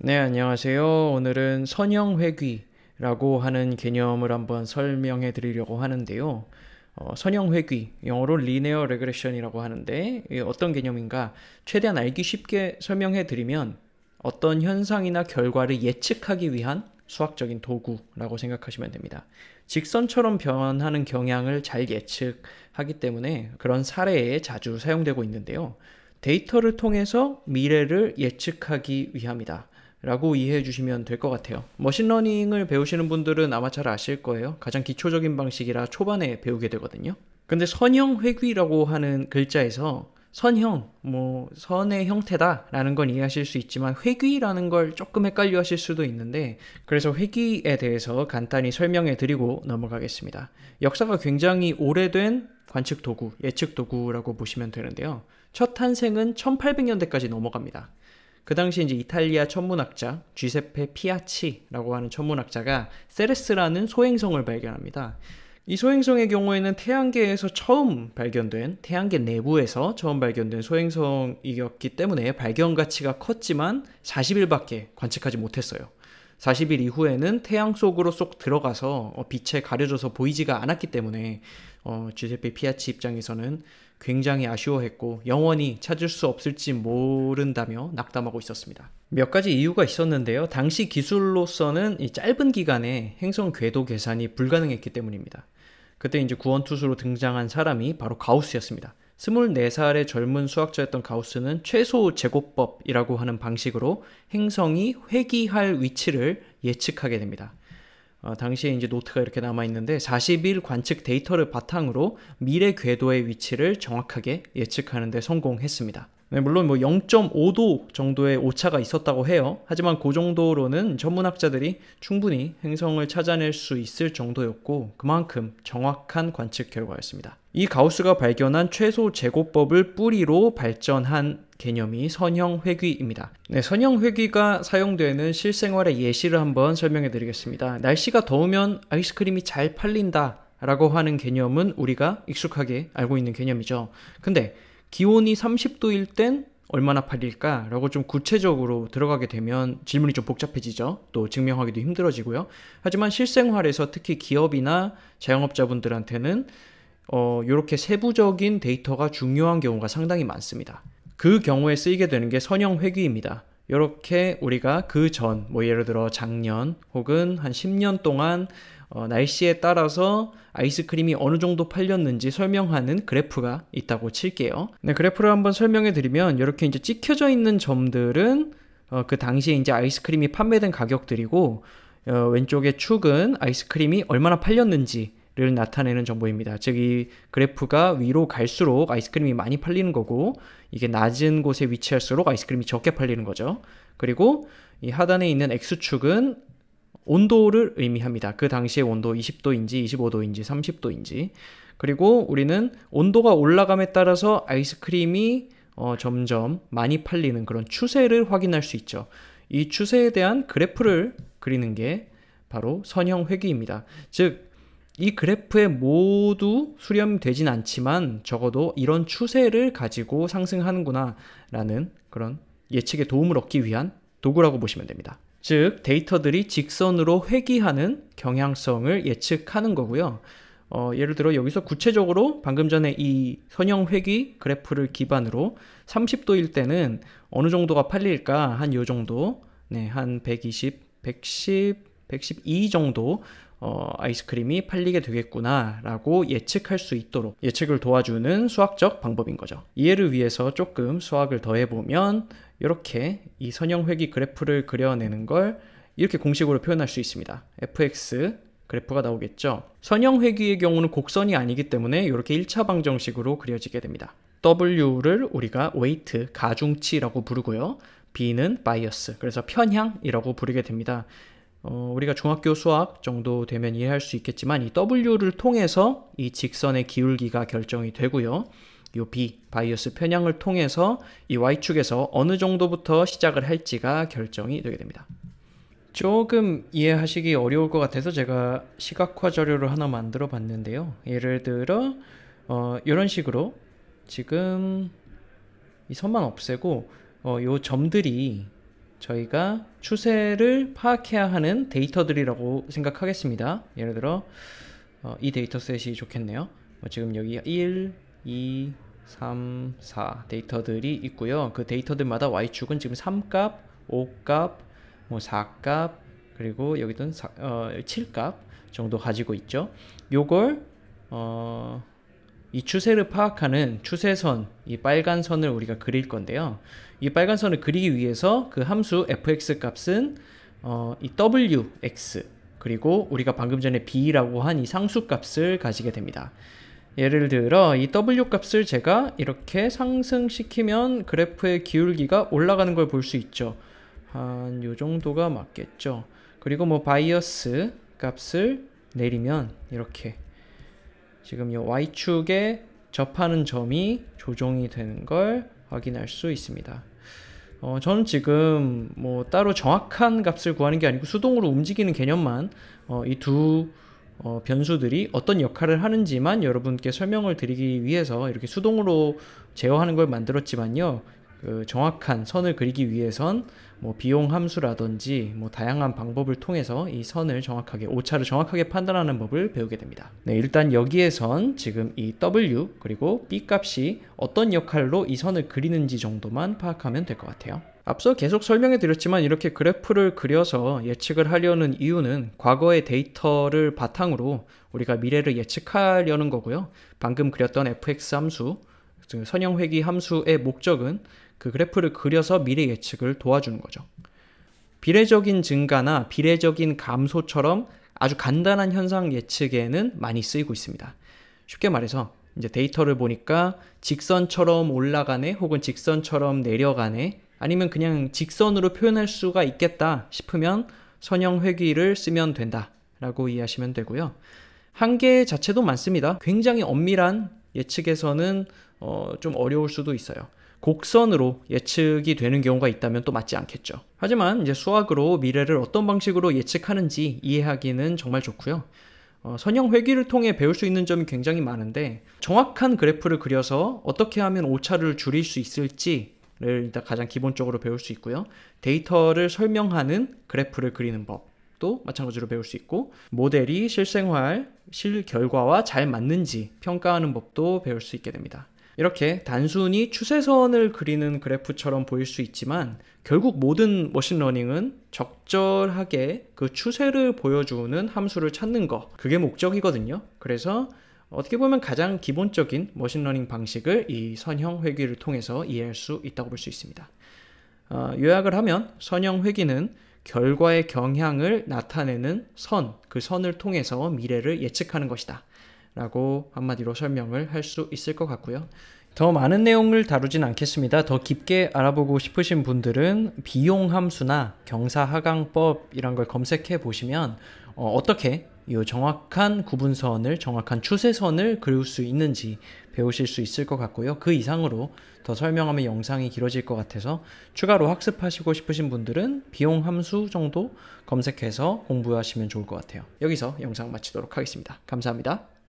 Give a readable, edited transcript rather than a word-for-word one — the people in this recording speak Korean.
네, 안녕하세요. 오늘은 선형회귀라고 하는 개념을 한번 설명해 드리려고 하는데요. 선형회귀, 영어로 linear regression이라고 하는데 이게 어떤 개념인가? 최대한 알기 쉽게 설명해 드리면 어떤 현상이나 결과를 예측하기 위한 수학적인 도구라고 생각하시면 됩니다. 직선처럼 변하는 경향을 잘 예측하기 때문에 그런 사례에 자주 사용되고 있는데요. 데이터를 통해서 미래를 예측하기 위함이다. 라고 이해해 주시면 될 것 같아요. 머신러닝을 배우시는 분들은 아마 잘 아실 거예요. 가장 기초적인 방식이라 초반에 배우게 되거든요. 근데 선형회귀라고 하는 글자에서 선형, 선의 형태다라는 건 이해하실 수 있지만 회귀라는 걸 조금 헷갈려 하실 수도 있는데 그래서 회귀에 대해서 간단히 설명해 드리고 넘어가겠습니다. 역사가 굉장히 오래된 관측 도구, 예측 도구라고 보시면 되는데요. 첫 탄생은 1800년대까지 넘어갑니다. 그 당시 이제 이탈리아 천문학자 쥐세페 피아치라고 하는 천문학자가 세레스라는 소행성을 발견합니다. 이 소행성의 경우에는 태양계에서 처음 발견된, 태양계 내부에서 처음 발견된 소행성이었기 때문에 발견 가치가 컸지만 40일밖에 관측하지 못했어요. 40일 이후에는 태양 속으로 쏙 들어가서 빛에 가려져서 보이지가 않았기 때문에 주세페 피아치 입장에서는 굉장히 아쉬워했고 영원히 찾을 수 없을지 모른다며 낙담하고 있었습니다. 몇 가지 이유가 있었는데요. 당시 기술로서는 이 짧은 기간에 행성 궤도 계산이 불가능했기 때문입니다. 그때 이제 구원투수로 등장한 사람이 바로 가우스였습니다. 24살의 젊은 수학자였던 가우스는 최소 제곱법이라고 하는 방식으로 행성이 회귀할 위치를 예측하게 됩니다. 당시에 이제 노트가 이렇게 남아있는데 40일 관측 데이터를 바탕으로 미래 궤도의 위치를 정확하게 예측하는 데 성공했습니다. 네, 물론 0.5도 정도의 오차가 있었다고 해요. 하지만 그 정도로는 천문학자들이 충분히 행성을 찾아낼 수 있을 정도였고 그만큼 정확한 관측 결과였습니다. 이 가우스가 발견한 최소 제곱법을 뿌리로 발전한 개념이 선형회귀입니다. 네, 선형회귀가 사용되는 실생활의 예시를 한번 설명해 드리겠습니다. 날씨가 더우면 아이스크림이 잘 팔린다 라고 하는 개념은 우리가 익숙하게 알고 있는 개념이죠. 근데 기온이 30도일 땐 얼마나 팔릴까? 라고 좀 구체적으로 들어가게 되면 질문이 좀 복잡해지죠. 또 증명하기도 힘들어지고요. 하지만 실생활에서 특히 기업이나 자영업자분들한테는 이렇게 세부적인 데이터가 중요한 경우가 상당히 많습니다. 그 경우에 쓰이게 되는 게 선형회귀입니다. 이렇게 우리가 그 전, 예를 들어 작년 혹은 한 10년 동안 날씨에 따라서 아이스크림이 어느 정도 팔렸는지 설명하는 그래프가 있다고 칠게요. 네, 그래프를 한번 설명해 드리면 이렇게 이제 찍혀져 있는 점들은 그 당시에 이제 아이스크림이 판매된 가격들이고 왼쪽의 축은 아이스크림이 얼마나 팔렸는지를 나타내는 정보입니다. 즉 이 그래프가 위로 갈수록 아이스크림이 많이 팔리는 거고 이게 낮은 곳에 위치할수록 아이스크림이 적게 팔리는 거죠. 그리고 이 하단에 있는 X축은 온도를 의미합니다. 그 당시의 온도 20도인지 25도인지 30도인지. 그리고 우리는 온도가 올라감에 따라서 아이스크림이 점점 많이 팔리는 그런 추세를 확인할 수 있죠. 이 추세에 대한 그래프를 그리는 게 바로 선형회귀입니다. 즉 이 그래프에 모두 수렴되진 않지만 적어도 이런 추세를 가지고 상승하는구나 라는 그런 예측에 도움을 얻기 위한 도구라고 보시면 됩니다. 즉 데이터들이 직선으로 회귀하는 경향성을 예측하는 거고요. 예를 들어 여기서 구체적으로 방금 전에 이 선형회귀 그래프를 기반으로 30도일 때는 어느 정도가 팔릴까 한 요 정도, 네, 한 120, 110, 112 정도 아이스크림이 팔리게 되겠구나 라고 예측할 수 있도록 예측을 도와주는 수학적 방법인 거죠. 이해를 위해서 조금 수학을 더해보면 이렇게 이 선형회귀 그래프를 그려내는 걸 이렇게 공식으로 표현할 수 있습니다. fx 그래프가 나오겠죠. 선형회귀의 경우는 곡선이 아니기 때문에 이렇게 1차 방정식으로 그려지게 됩니다. w를 우리가 weight, 가중치라고 부르고요. b는 bias, 그래서 편향이라고 부르게 됩니다. 우리가 중학교 수학 정도 되면 이해할 수 있겠지만 이 W를 통해서 이 직선의 기울기가 결정이 되고요. 이 B, 바이어스 편향을 통해서 이 Y축에서 어느 정도부터 시작을 할지가 결정이 되게 됩니다. 조금 이해하시기 어려울 것 같아서 제가 시각화 자료를 하나 만들어 봤는데요. 예를 들어 이런 식으로 지금 이 선만 없애고 요 점들이 저희가 추세를 파악해야 하는 데이터들이라고 생각하겠습니다. 예를 들어 이 데이터셋이 좋겠네요. 지금 여기 1, 2, 3, 4 데이터들이 있고요. 그 데이터들마다 y축은 지금 3값, 5값, 4값, 그리고 여기는 7값 정도 가지고 있죠. 요걸 이 추세를 파악하는 추세선, 이 빨간 선을 우리가 그릴 건데요. 이 빨간 선을 그리기 위해서 그 함수 fx 값은 이 wx 그리고 우리가 방금 전에 b라고 한 이 상수 값을 가지게 됩니다. 예를 들어 이 w 값을 제가 이렇게 상승시키면 그래프의 기울기가 올라가는 걸 볼 수 있죠. 한 요 정도가 맞겠죠. 그리고 뭐 바이어스 값을 내리면 이렇게 지금 이 y축에 접하는 점이 조정이 되는 걸 확인할 수 있습니다. 저는 지금 뭐 따로 정확한 값을 구하는 게 아니고 수동으로 움직이는 개념만 이 두 변수들이 어떤 역할을 하는지만 여러분께 설명을 드리기 위해서 이렇게 수동으로 제어하는 걸 만들었지만요. 그 정확한 선을 그리기 위해선 뭐 비용 함수라든지 뭐 다양한 방법을 통해서 이 선을 정확하게 오차를 정확하게 판단하는 법을 배우게 됩니다. 네, 일단 여기에선 지금 이 W 그리고 B 값이 어떤 역할로 이 선을 그리는지 정도만 파악하면 될 것 같아요. 앞서 계속 설명해 드렸지만 이렇게 그래프를 그려서 예측을 하려는 이유는 과거의 데이터를 바탕으로 우리가 미래를 예측하려는 거고요. 방금 그렸던 fx 함수, 선형회귀 함수의 목적은 그 그래프를 그려서 미래 예측을 도와주는 거죠. 비례적인 증가나 비례적인 감소처럼 아주 간단한 현상 예측에는 많이 쓰이고 있습니다. 쉽게 말해서 이제 데이터를 보니까 직선처럼 올라가네 혹은 직선처럼 내려가네 아니면 그냥 직선으로 표현할 수가 있겠다 싶으면 선형회귀를 쓰면 된다 라고 이해하시면 되고요. 한계 자체도 많습니다. 굉장히 엄밀한 예측에서는 좀 어려울 수도 있어요. 곡선으로 예측이 되는 경우가 있다면 또 맞지 않겠죠. 하지만 이제 수학으로 미래를 어떤 방식으로 예측하는지 이해하기는 정말 좋고요. 선형회귀를 통해 배울 수 있는 점이 굉장히 많은데 정확한 그래프를 그려서 어떻게 하면 오차를 줄일 수 있을지를 일단 가장 기본적으로 배울 수 있고요. 데이터를 설명하는 그래프를 그리는 법도 마찬가지로 배울 수 있고 모델이 실생활, 실결과와 잘 맞는지 평가하는 법도 배울 수 있게 됩니다. 이렇게 단순히 추세선을 그리는 그래프처럼 보일 수 있지만 결국 모든 머신러닝은 적절하게 그 추세를 보여주는 함수를 찾는 거 그게 목적이거든요. 그래서 어떻게 보면 가장 기본적인 머신러닝 방식을 이 선형회귀를 통해서 이해할 수 있다고 볼 수 있습니다. 요약을 하면 선형회귀는 결과의 경향을 나타내는 선, 그 선을 통해서 미래를 예측하는 것이다 라고 한마디로 설명을 할 수 있을 것 같고요. 더 많은 내용을 다루진 않겠습니다. 더 깊게 알아보고 싶으신 분들은 비용 함수나 경사하강법이란 걸 검색해 보시면 어떻게 이 정확한 구분선을, 정확한 추세선을 그릴 수 있는지 배우실 수 있을 것 같고요. 그 이상으로 더 설명하면 영상이 길어질 것 같아서 추가로 학습하시고 싶으신 분들은 비용 함수 정도 검색해서 공부하시면 좋을 것 같아요. 여기서 영상 마치도록 하겠습니다. 감사합니다.